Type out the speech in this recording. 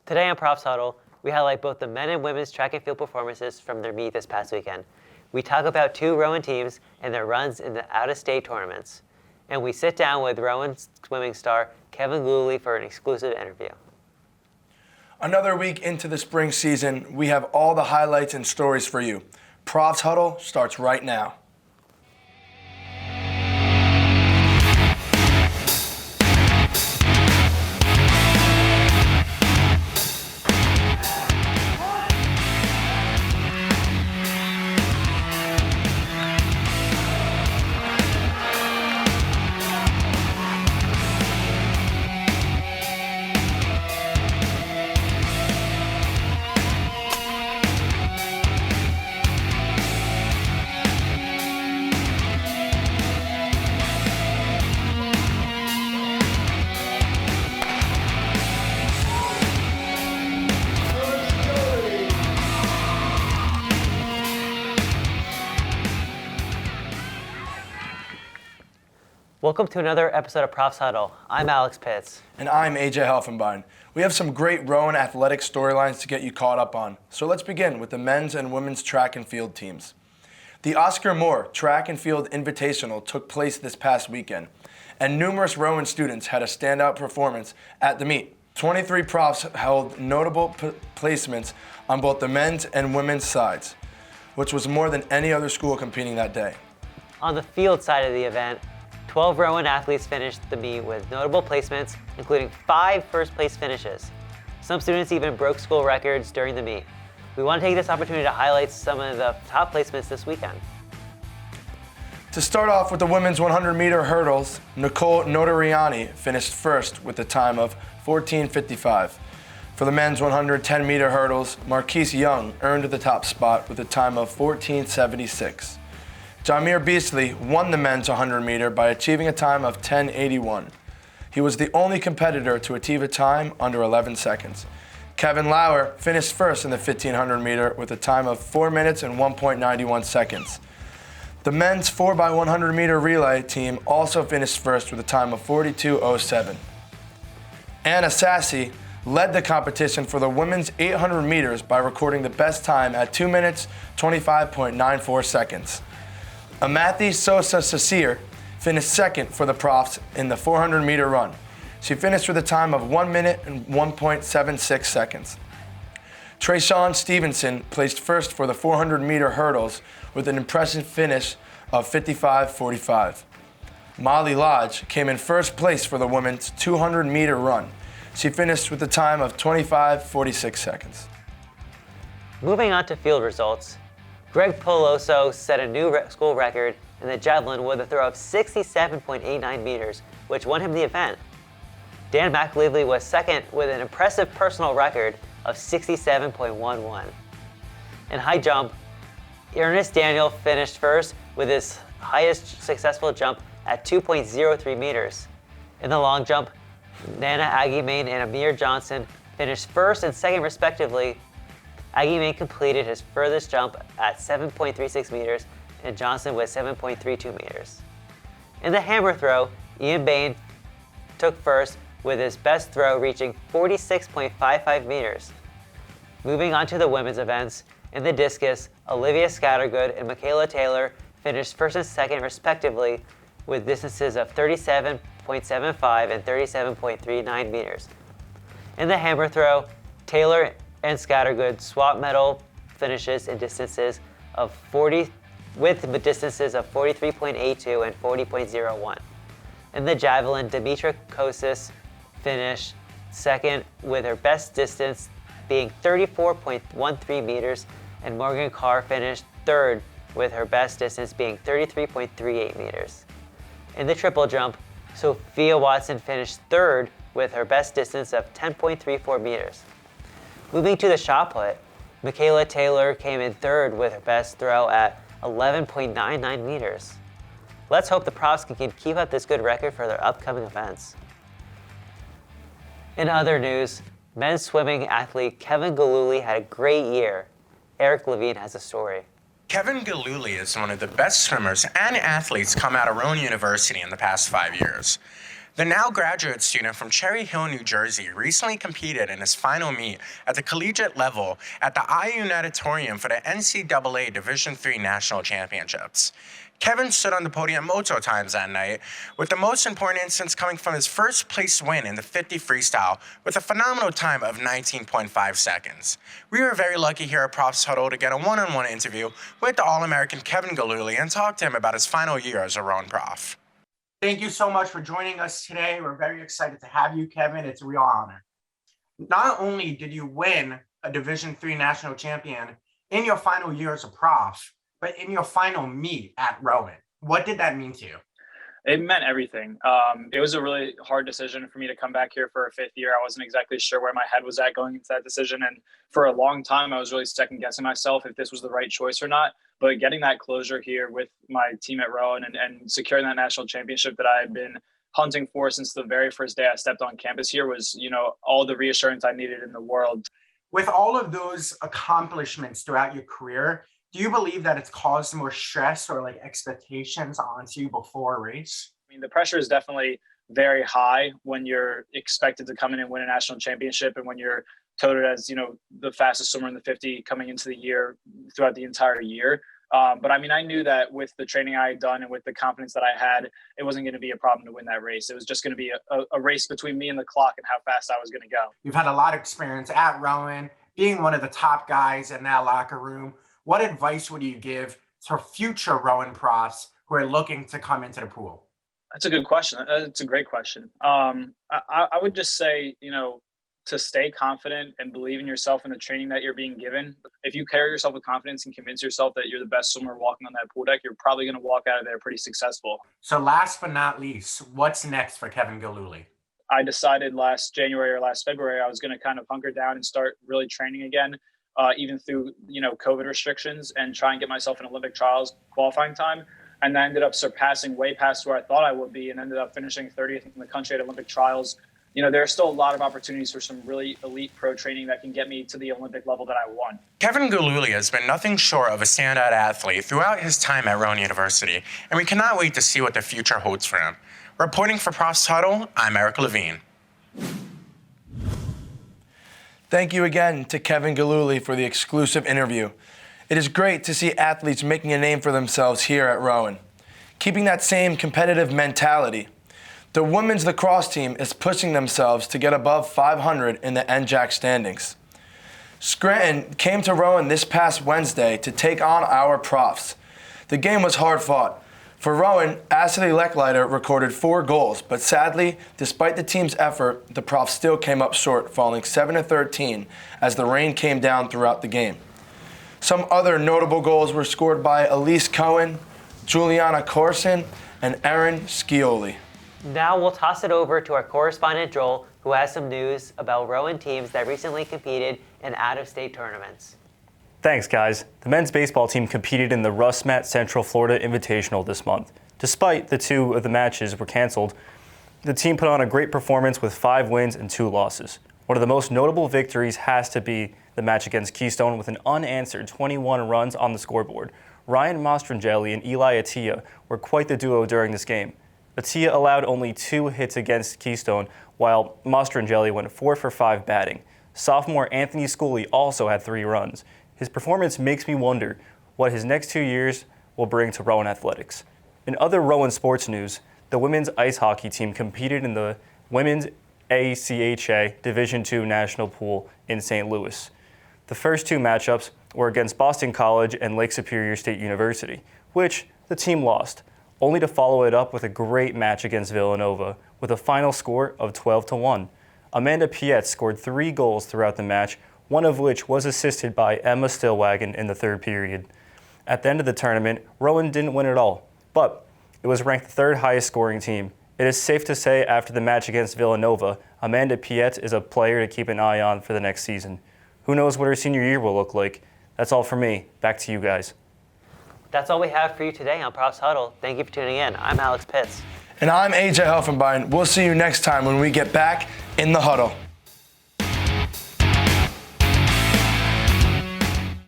Today on Profs Huddle, we highlight both the men and women's track and field performances from their meet this past weekend. We talk about two Rowan teams and their runs in the out-of-state tournaments. And we sit down with Rowan swimming star Kevin Gooley for an exclusive interview. Another week into the spring season, we have all the highlights and stories for you. Profs Huddle starts right now. Welcome to another episode of Profs Huddle. I'm Alex Pitts. And I'm AJ Helfenbein. We have some great Rowan athletic storylines to get you caught up on. So let's begin with the men's and women's track and field teams. The Oscar Moore Track and Field Invitational took place this past weekend, and numerous Rowan students had a standout performance at the meet. 23 profs held notable placements on both the men's and women's sides, which was more than any other school competing that day. On the field side of the event, 12 Rowan athletes finished the meet with notable placements, including 5 first-place finishes. Some students even broke school records during the meet. We want to take this opportunity to highlight some of the top placements this weekend. To start off with the women's 100-meter hurdles, Nicole Notariani finished first with a time of 14:55. For the men's 110-meter hurdles, Marquise Young earned the top spot with a time of 14:76. Jamir Beasley won the men's 100-meter by achieving a time of 10:81. He was the only competitor to achieve a time under 11 seconds. Kevin Lauer finished first in the 1500-meter with a time of 4 minutes and 1.91 seconds. The men's 4x100-meter relay team also finished first with a time of 42:07. Anna Sassy led the competition for the women's 800 meters by recording the best time at 2 minutes 25.94 seconds. Amathi Sosa Sasir finished second for the Profs in the 400-meter run. She finished with a time of 1 minute and 1.76 seconds. Trayshawn Stevenson placed first for the 400-meter hurdles with an impressive finish of 55:45. Molly Lodge came in first place for the women's 200-meter run. She finished with a time of 25:46 seconds. Moving on to field results, Greg Peloso set a new school record in the javelin with a throw of 67.89 meters, which won him the event. Dan McAleavey was second with an impressive personal record of 67.11. In high jump, Ernest Daniel finished first with his highest successful jump at 2.03 meters. In the long jump, Nana Aguimain and Amir Johnson finished first and second respectively. Aguimain completed his furthest jump at 7.36 meters and Johnson with 7.32 meters. In the hammer throw, Ian Bain took first with his best throw reaching 46.55 meters. Moving on to the women's events, in the discus, Olivia Scattergood and Michaela Taylor finished first and second respectively with distances of 37.75 and 37.39 meters. In the hammer throw, Taylor and Scattergood swap medal finishes in distances of 40 with the distances of 43.82 and 40.01. In the javelin, Dimitra Kosis finished second with her best distance being 34.13 meters, and Morgan Carr finished third with her best distance being 33.38 meters. In the triple jump, Sophia Watson finished third with her best distance of 10.34 meters. Moving to the shot put, Michaela Taylor came in third with her best throw at 11.99 meters. Let's hope the Profs can keep up this good record for their upcoming events. In other news, men's swimming athlete Kevin Gooley had a great year. Eric Levine has a story. Kevin Gooley is one of the best swimmers and athletes come out of Rowan University in the past 5 years. The now graduate student from Cherry Hill, New Jersey, recently competed in his final meet at the collegiate level at the IU Natatorium for the NCAA Division III National Championships. Kevin stood on the podium multiple times that night, with the most important instance coming from his first place win in the 50 freestyle with a phenomenal time of 19.5 seconds. We were very lucky here at Profs Huddle to get a one-on-one interview with the All-American Kevin Galuli and talk to him about his final year as a Rowan prof. Thank you so much for joining us today. We're very excited to have you, Kevin. It's a real honor. Not only did you win a Division III national champion in your final year as a prof, but in your final meet at Rowan. What did that mean to you? It meant everything. It was a really hard decision for me to come back here for a fifth year. I wasn't exactly sure where my head was at going into that decision. And for a long time, I was really second guessing myself if this was the right choice or not. But getting that closure here with my team at Rowan and securing that national championship that I had been hunting for since the very first day I stepped on campus here was, all the reassurance I needed in the world. With all of those accomplishments throughout your career, do you believe that it's caused more stress or expectations onto you before a race? I mean, the pressure is definitely very high when you're expected to come in and win a national championship and when you're touted as, the fastest swimmer in the 50 coming into the year throughout the entire year. But I mean, I knew that with the training I had done and with the confidence that I had, it wasn't going to be a problem to win that race. It was just going to be a race between me and the clock and how fast I was going to go. You've had a lot of experience at Rowan, being one of the top guys in that locker room. What advice would you give to future Rowan profs who are looking to come into the pool? That's a good question. That's a great question. I would just say, to stay confident and believe in yourself and the training that you're being given. If you carry yourself with confidence and convince yourself that you're the best swimmer walking on that pool deck, you're probably going to walk out of there pretty successful. So last but not least, what's next for Kevin Galuli? I decided last January or last February, I was going to kind of hunker down and start really training again. Even through, COVID restrictions and try and get myself in Olympic trials qualifying time. And I ended up surpassing way past where I thought I would be and ended up finishing 30th in the country at Olympic trials. There are still a lot of opportunities for some really elite pro training that can get me to the Olympic level that I want. Kevin Galuli has been nothing short of a standout athlete throughout his time at Rowan University, and we cannot wait to see what the future holds for him. Reporting for Profs Huddle, I'm Eric Levine. Thank you again to Kevin Galuli for the exclusive interview. It is great to see athletes making a name for themselves here at Rowan, keeping that same competitive mentality. The women's lacrosse team is pushing themselves to get above 500 in the NJAC standings. Scranton came to Rowan this past Wednesday to take on our profs. The game was hard fought. For Rowan, Ashley Lecklider recorded 4 goals, but sadly, despite the team's effort, the Profs still came up short, falling 7-13 as the rain came down throughout the game. Some other notable goals were scored by Elise Cohen, Juliana Corson, and Erin Scioli. Now we'll toss it over to our correspondent Joel, who has some news about Rowan teams that recently competed in out-of-state tournaments. Thanks, guys. The men's baseball team competed in the Russ Matt Central Florida Invitational this month. Despite the 2 of the matches were canceled, the team put on a great performance with 5 wins and 2 losses. One of the most notable victories has to be the match against Keystone with an unanswered 21 runs on the scoreboard. Ryan Mastrangelli and Eli Attia were quite the duo during this game. Attia allowed only 2 hits against Keystone, while Mastrangelli went 4 for 5 batting. Sophomore Anthony Schooley also had 3 runs. His performance makes me wonder what his next 2 years will bring to Rowan athletics. In other Rowan sports news, the women's ice hockey team competed in the Women's ACHA Division II National Pool in St. Louis. The first 2 matchups were against Boston College and Lake Superior State University, which the team lost, only to follow it up with a great match against Villanova with a final score of 12-1. Amanda Pietz scored 3 goals throughout the match, one of which was assisted by Emma Stillwagon in the 3rd period. At the end of the tournament, Rowan didn't win at all, but it was ranked the 3rd highest scoring team. It is safe to say after the match against Villanova, Amanda Pietz is a player to keep an eye on for the next season. Who knows what her senior year will look like? That's all for me. Back to you guys. That's all we have for you today on Profs Huddle. Thank you for tuning in. I'm Alex Pitts. And I'm AJ Helfenbein. We'll see you next time when we get back in the huddle.